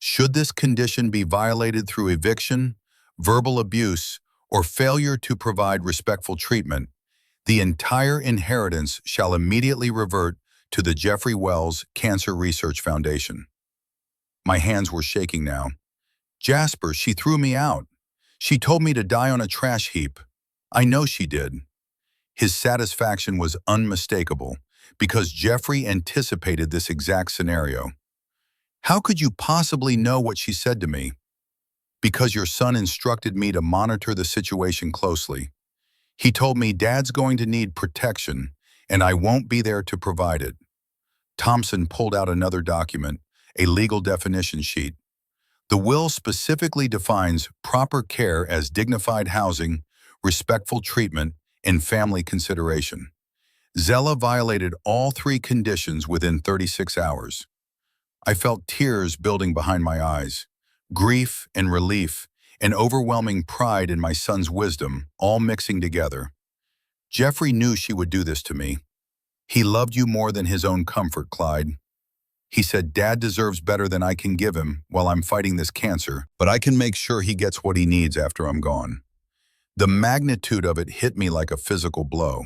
Should this condition be violated through eviction, verbal abuse, or failure to provide respectful treatment, the entire inheritance shall immediately revert to the Jeffrey Wells Cancer Research Foundation. My hands were shaking now. Jasper, she threw me out. She told me to die on a trash heap. I know she did. His satisfaction was unmistakable because Jeffrey anticipated this exact scenario. How could you possibly know what she said to me? Because your son instructed me to monitor the situation closely. He told me Dad's going to need protection, and I won't be there to provide it. Thompson pulled out another document, a legal definition sheet. The will specifically defines proper care as dignified housing, respectful treatment, and family consideration. Zella violated all 3 conditions within 36 hours. I felt tears building behind my eyes, grief and relief, and overwhelming pride in my son's wisdom, all mixing together. Jeffrey knew she would do this to me. He loved you more than his own comfort, Clyde. He said, Dad deserves better than I can give him while I'm fighting this cancer, but I can make sure he gets what he needs after I'm gone. The magnitude of it hit me like a physical blow.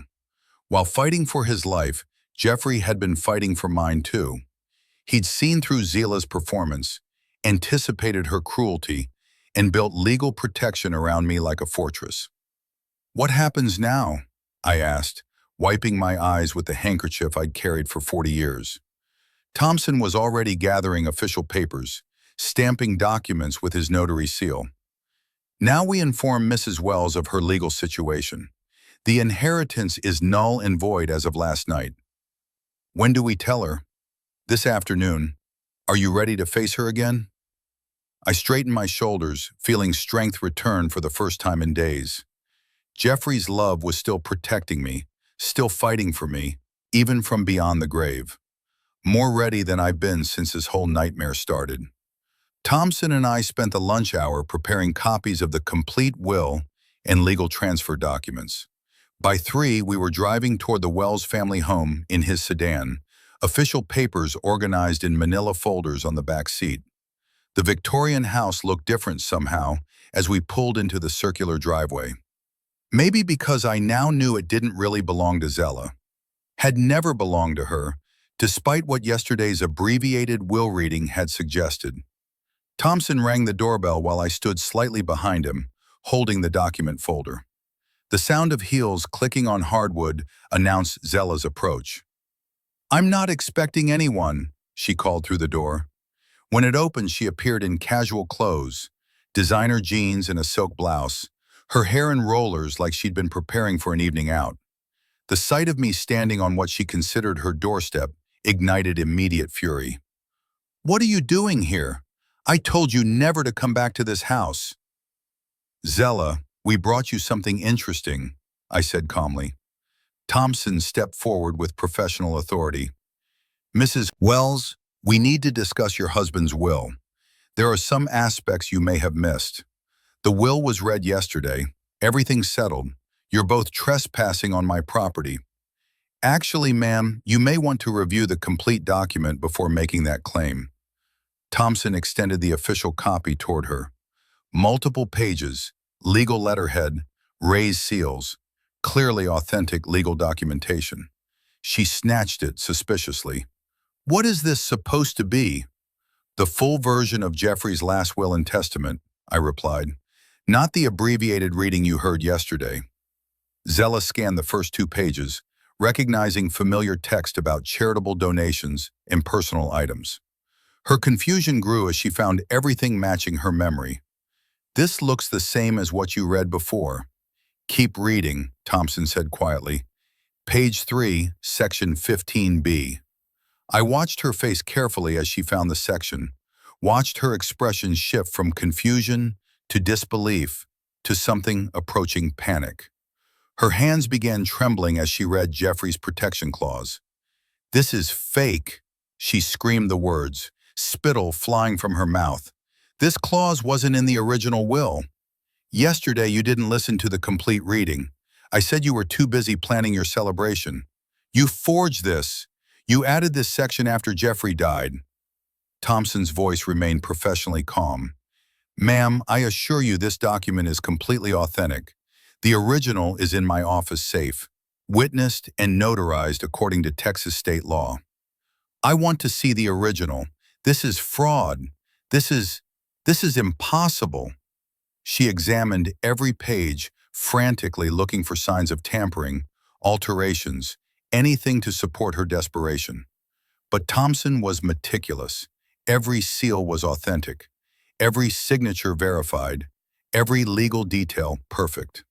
While fighting for his life, Jeffrey had been fighting for mine too. He'd seen through Zela's performance, anticipated her cruelty, and built legal protection around me like a fortress. What happens now? I asked, wiping my eyes with the handkerchief I'd carried for 40 years. Thompson was already gathering official papers, stamping documents with his notary seal. Now we inform Mrs. Wells of her legal situation. The inheritance is null and void as of last night. When do we tell her? This afternoon. Are you ready to face her again? I straightened my shoulders, feeling strength return for the first time in days. Jeffrey's love was still protecting me, still fighting for me, even from beyond the grave. More ready than I've been since this whole nightmare started. Thompson and I spent the lunch hour preparing copies of the complete will and legal transfer documents. By 3, we were driving toward the Wells family home in his sedan, official papers organized in manila folders on the back seat. The Victorian house looked different somehow as we pulled into the circular driveway. Maybe because I now knew it didn't really belong to Zella. Had never belonged to her, despite what yesterday's abbreviated will reading had suggested. Thompson rang the doorbell while I stood slightly behind him, holding the document folder. The sound of heels clicking on hardwood announced Zella's approach. I'm not expecting anyone, she called through the door. When it opened, she appeared in casual clothes, designer jeans and a silk blouse, her hair in rollers like she'd been preparing for an evening out. The sight of me standing on what she considered her doorstep ignited immediate fury. What are you doing here? I told you never to come back to this house. Zella, we brought you something interesting, I said calmly. Thompson stepped forward with professional authority. Mrs. Wells, we need to discuss your husband's will. There are some aspects you may have missed. The will was read yesterday. Everything's settled. You're both trespassing on my property. Actually, ma'am, you may want to review the complete document before making that claim. Thompson extended the official copy toward her. Multiple pages, legal letterhead, raised seals, clearly authentic legal documentation. She snatched it suspiciously. What is this supposed to be? The full version of Jeffrey's last will and testament, I replied. Not the abbreviated reading you heard yesterday. Zella scanned the first 2 pages, recognizing familiar text about charitable donations and personal items. Her confusion grew as she found everything matching her memory. This looks the same as what you read before. Keep reading, Thompson said quietly. Page 3, section 15B. I watched her face carefully as she found the section, watched her expression shift from confusion to disbelief to something approaching panic. Her hands began trembling as she read Jeffrey's protection clause. This is fake, she screamed the words, spittle flying from her mouth. This clause wasn't in the original will. Yesterday you didn't listen to the complete reading. I said you were too busy planning your celebration. You forged this. You added this section after Jeffrey died. Thompson's voice remained professionally calm. Ma'am, I assure you this document is completely authentic. The original is in my office safe, witnessed and notarized according to Texas state law. I want to see the original. This is fraud. This is impossible. She examined every page, frantically looking for signs of tampering, alterations, anything to support her desperation. But Thompson was meticulous. Every seal was authentic, every signature verified, every legal detail perfect.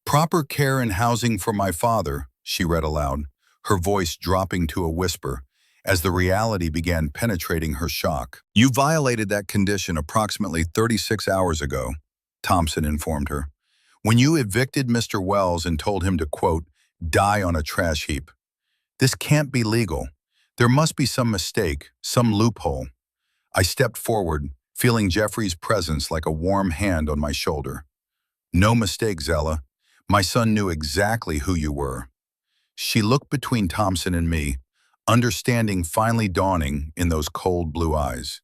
Proper care and housing for my father, she read aloud, her voice dropping to a whisper as the reality began penetrating her shock. You violated that condition approximately 36 hours ago, Thompson informed her, when you evicted Mr. Wells and told him to, quote, die on a trash heap. This can't be legal. There must be some mistake, some loophole. I stepped forward, feeling Jeffrey's presence like a warm hand on my shoulder. No mistake, Zella. My son knew exactly who you were. She looked between Thompson and me, understanding finally dawning in those cold blue eyes.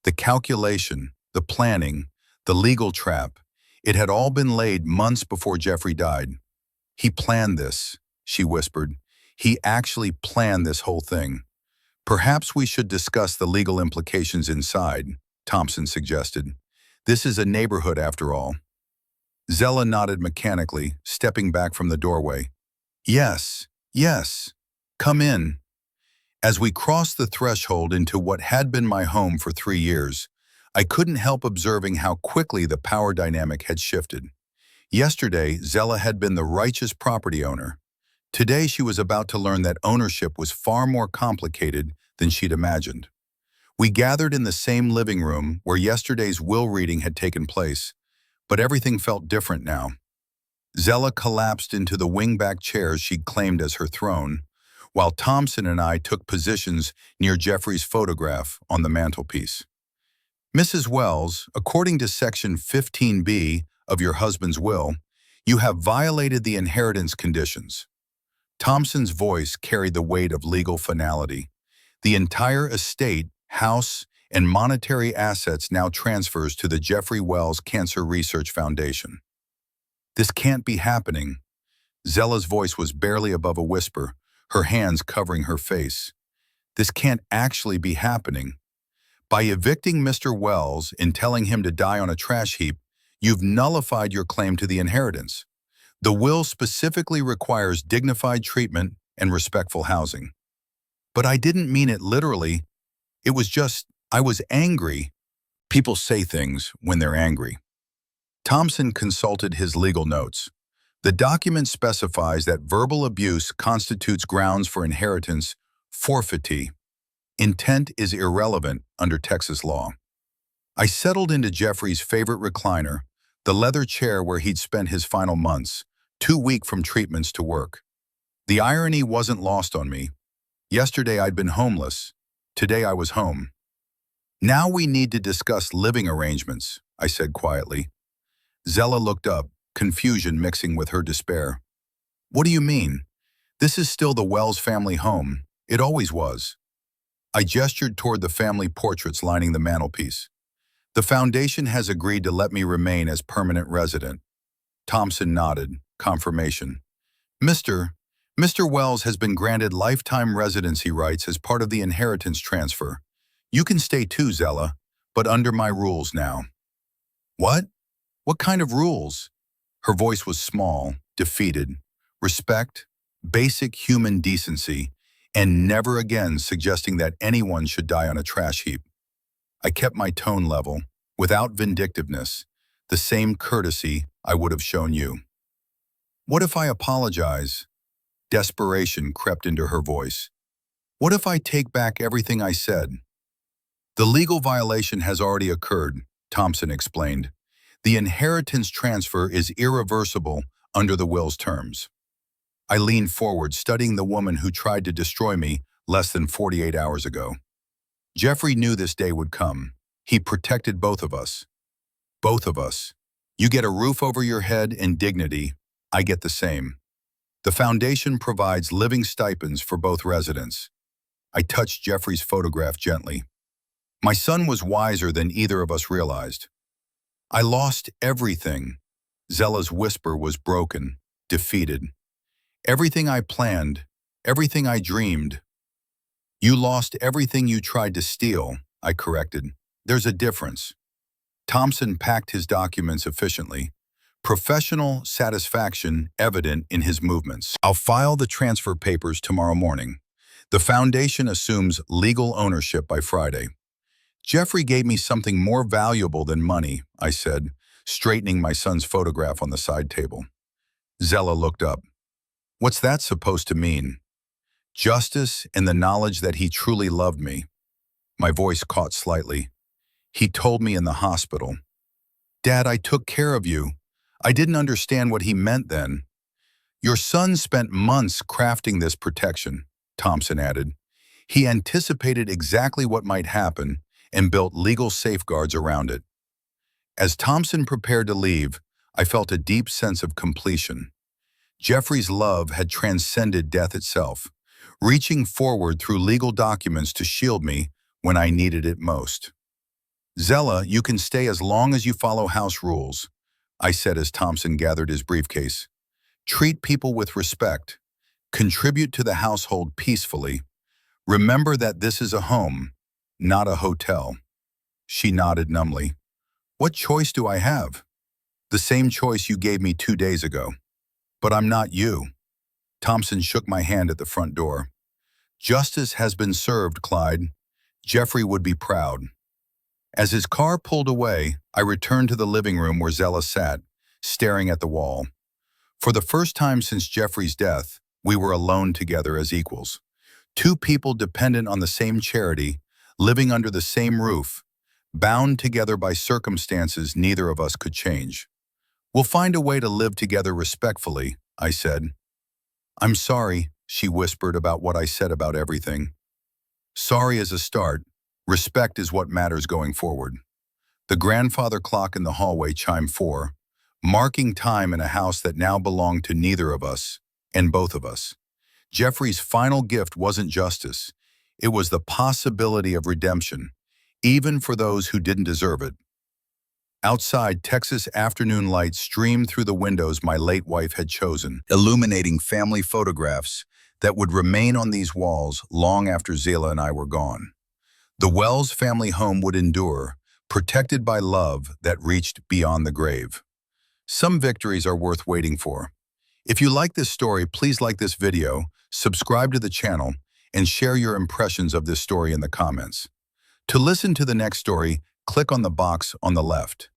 The calculation, the planning, the legal trap, it had all been laid months before Jeffrey died. He planned this, she whispered. He actually planned this whole thing. Perhaps we should discuss the legal implications inside, Thompson suggested. This is a neighborhood after all. Zella nodded mechanically, stepping back from the doorway. Yes, come in. As we crossed the threshold into what had been my home for 3 years, I couldn't help observing how quickly the power dynamic had shifted. Yesterday, Zella had been the righteous property owner. Today, she was about to learn that ownership was far more complicated than she'd imagined. We gathered in the same living room where yesterday's will reading had taken place, but everything felt different now. Zella collapsed into the wingback chairs she'd claimed as her throne, while Thompson and I took positions near Jeffrey's photograph on the mantelpiece. Mrs. Wells, according to Section 15B of your husband's will, you have violated the inheritance conditions. Thompson's voice carried the weight of legal finality. The entire estate, house, and monetary assets now transfers to the Jeffrey Wells Cancer Research Foundation. This can't be happening. Zella's voice was barely above a whisper, her hands covering her face. This can't actually be happening. By evicting Mr. Wells and telling him to die on a trash heap, you've nullified your claim to the inheritance. The will specifically requires dignified treatment and respectful housing. But I didn't mean it literally. It was just, I was angry. People say things when they're angry. Thompson consulted his legal notes. The document specifies that verbal abuse constitutes grounds for inheritance forfeitee. Intent is irrelevant under Texas law. I settled into Jeffrey's favorite recliner, the leather chair where he'd spent his final months, too weak from treatments to work. The irony wasn't lost on me. Yesterday I'd been homeless. Today I was home. Now we need to discuss living arrangements, I said quietly. Zella looked up, confusion mixing with her despair. What do you mean? This is still the Wells family home. It always was. I gestured toward the family portraits lining the mantelpiece. The foundation has agreed to let me remain as permanent resident. Thompson nodded, confirmation. Mr. Mr. Wells has been granted lifetime residency rights as part of the inheritance transfer. You can stay too, Zella, but under my rules now. What? What kind of rules? Her voice was small, defeated. Respect, basic human decency, and never again suggesting that anyone should die on a trash heap. I kept my tone level, without vindictiveness, the same courtesy I would have shown you. What if I apologize? Desperation crept into her voice. What if I take back everything I said? The legal violation has already occurred, Thompson explained. The inheritance transfer is irreversible under the will's terms. I leaned forward, studying the woman who tried to destroy me less than 48 hours ago. Jeffrey knew this day would come. He protected both of us. Both of us. You get a roof over your head and dignity. I get the same. The foundation provides living stipends for both residents. I touched Jeffrey's photograph gently. My son was wiser than either of us realized. I lost everything. Zella's whisper was broken, defeated. Everything I planned, everything I dreamed. You lost everything you tried to steal, I corrected. There's a difference. Thompson packed his documents efficiently, professional satisfaction evident in his movements. I'll file the transfer papers tomorrow morning. The foundation assumes legal ownership by Friday. Jeffrey gave me something more valuable than money, I said, straightening my son's photograph on the side table. Zella looked up. What's that supposed to mean? Justice and the knowledge that he truly loved me. My voice caught slightly. He told me in the hospital. Dad, I took care of you. I didn't understand what he meant then. Your son spent months crafting this protection, Thompson added. He anticipated exactly what might happen and built legal safeguards around it. As Thompson prepared to leave, I felt a deep sense of completion. Jeffrey's love had transcended death itself, reaching forward through legal documents to shield me when I needed it most. Zella, you can stay as long as you follow house rules, I said as Thompson gathered his briefcase. Treat people with respect. Contribute to the household peacefully. Remember that this is a home, not a hotel. She nodded numbly. What choice do I have? The same choice you gave me 2 days ago. But I'm not you. Thompson shook my hand at the front door. Justice has been served, Clyde. Jeffrey would be proud. As his car pulled away, I returned to the living room where Zella sat, staring at the wall. For the first time since Jeffrey's death, we were alone together as equals. Two people dependent on the same charity, living under the same roof, bound together by circumstances neither of us could change. We'll find a way to live together respectfully, I said. I'm sorry, she whispered about what I said about everything. Sorry is a start. Respect is what matters going forward. The grandfather clock in the hallway chimed 4, marking time in a house that now belonged to neither of us, and both of us. Jeffrey's final gift wasn't justice. It was the possibility of redemption, even for those who didn't deserve it. Outside, Texas afternoon light streamed through the windows my late wife had chosen, illuminating family photographs that would remain on these walls long after Zela and I were gone. The Wells family home would endure, protected by love that reached beyond the grave. Some victories are worth waiting for. If you like this story, please like this video, subscribe to the channel, and share your impressions of this story in the comments. To listen to the next story, click on the box on the left.